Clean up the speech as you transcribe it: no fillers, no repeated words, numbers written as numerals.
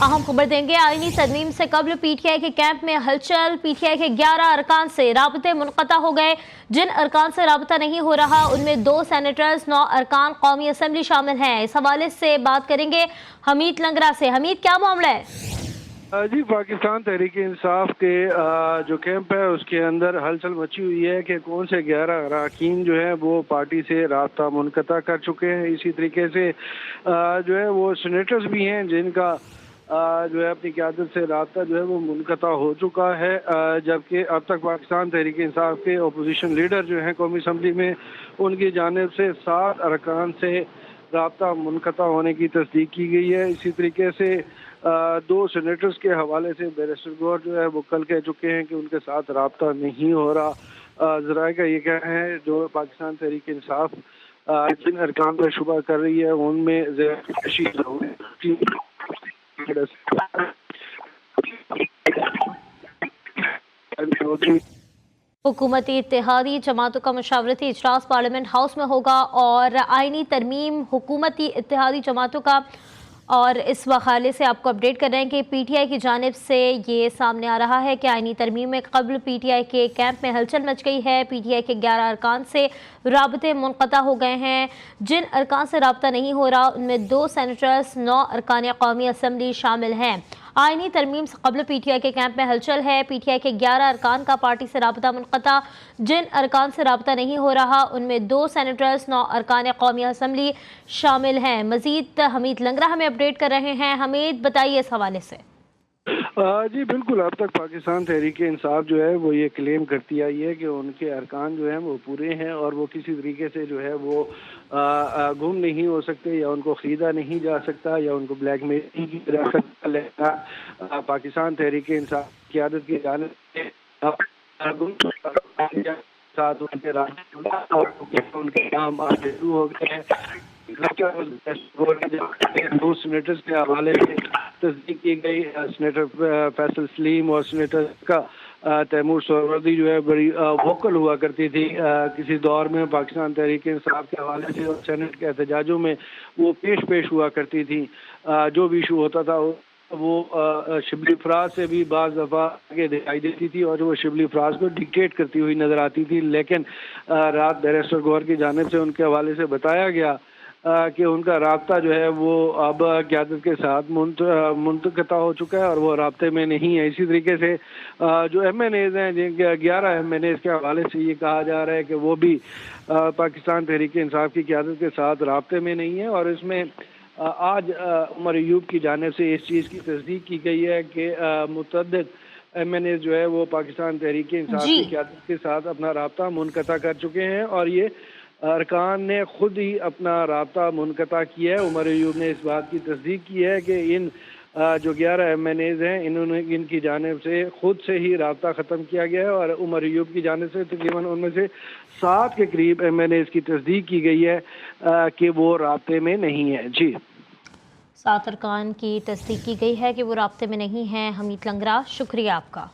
अहम खबर देंगे। आईनी तरमीम से कबल पीटीआई के कैंप में हलचल। पीटीआई के 11 अरकान से राबते मुनक़ता हो गए। जिन अरकान से राबता नहीं हो रहा उनमें 2 सेनेटर्स, 9 अरकान कौमी असम्बली शामिल हैं। इस हवाले से बात करेंगे हमीद लंगरा से। हमीद, क्या मामला है? जी, पाकिस्तान तहरीक इंसाफ के जो कैंप है उसके अंदर हलचल मची हुई है कि कौन से 11 अरकान जो है वो पार्टी से राब्ता मुनक़ता कर चुके हैं। इसी तरीके से जो है वो सीनेटर्स भी हैं जिनका जो है अपनी क़यादत से राब्ता जो है वो मुनक़ता हो चुका है, जबकि अब तक पाकिस्तान तहरीक इंसाफ के अपोजिशन लीडर जो हैं कौमी असम्बली में, उनकी जानिब से 7 अरकान से राब्ता मुनक़ता होने की तस्दीक की गई है। इसी तरीके से 2 सीनेटर्स के हवाले से बैरिस्टर गौहर जो है वो कल कह चुके हैं कि उनके साथ राब्ता नहीं हो रहा। ज़राए का ये कहना है जो पाकिस्तान तहरीक इंसाफ जिन अरकान पर शुबा कर रही है उनमें हुकूमती इत्तेहादी जमातों का मशावरती इजलास पार्लियामेंट हाउस में होगा और आईनी तरमीम हुकूमती इत्तेहादी जमातों का, और इस हवाले से आपको अपडेट कर रहे हैं कि पीटीआई की जानिब से ये सामने आ रहा है कि आईनी तरमीम में कबल पीटीआई के कैंप में हलचल मच गई है। पीटीआई के 11 अरकान से राबते मुनक़ता हो गए हैं। जिन अरकान से राबता नहीं हो रहा उनमें 2 सेनेटर्स, 9 अरकान कौमी असम्बली शामिल हैं। आईनी तरमीम से कबल पीटीआई के कैंप में हलचल है। पीटीआई के 11 अरकान का पार्टी से राबता मुनक़ता। जिन अरकान से राबता नहीं हो रहा उनमें 2 सेनेटर्स, 9 अरकान कौमी असम्बली शामिल हैं। मजीद हमीद लंगरा हमें अपडेट कर रहे हैं। हमीद, बताइए इस हवाले से। जी बिल्कुल, अब तक पाकिस्तान तहरीक इंसाफ जो है वो ये क्लेम करती आई है कि उनके अरकान जो हैं वो पूरे हैं और वो किसी तरीके से जो है वो गुम नहीं हो सकते या उनको ख़रीदा नहीं जा सकता या उनको ब्लैकमेल नहीं किया जा सकता। लेकिन पाकिस्तान तहरीक इंसाफ की क़यादत की जानिब से साथ उनके नाम शुरू हो गए हैं। दो सीनेटर्स के हवाले से तस्दीक की गई। सीनेटर फैसल सलीम और सीनेटर का तैमूर सोहरावर्दी जो है बड़ी वोकल हुआ करती थी किसी दौर में पाकिस्तान तहरीक इंसाफ के हवाले से, और सेनेट के एहतजाजों में वो पेश हुआ करती थी। जो भी इशू होता था वो शिबली फराज से भी बाज़ दफ़ा आगे दिखाई देती थी और वो शिबली फराज को डिक्टेट करती हुई नज़र आती थी। लेकिन रात बैरिस्टर गौहर की जानिब से उनके हवाले से बताया गया कि उनका राब्ता जो है वो अब क़यादत के साथ मुनक़ता हो चुका है और वो राब्ते में नहीं है। इसी तरीके से जो MNAs हैं, जिनके 11 MNAs के हवाले से ये कहा जा रहा है कि वो भी पाकिस्तान तहरीक इंसाफ की क़यादत के साथ राब्ते में नहीं है। और इसमें आज उमर अयूब की जानिब से इस चीज़ की तस्दीक की गई है कि मुतअद्दिद MNAs जो है वो पाकिस्तान तहरीक इंसाफ की क़यादत के साथ अपना राब्ता मुनक़ता कर चुके हैं और ये अरकान ने खुद ही अपना राब्ता मुनक़ता किया है। उमर अयूब ने इस बात की तस्दीक की है कि इन जो 11 MNAs हैं इन्होंने इनकी जानिब से खुद से ही राब्ता ख़त्म किया गया है और उमर अयूब की जानिब से तकरीबन उनमें से 7 के करीब MNAs की तस्दीक की गई है कि वो राब्ते में नहीं है। जी, 7 अरकान की तस्दीक की गई है कि वो राब्ते में नहीं हैं। हमीद लंगरा, शुक्रिया आपका।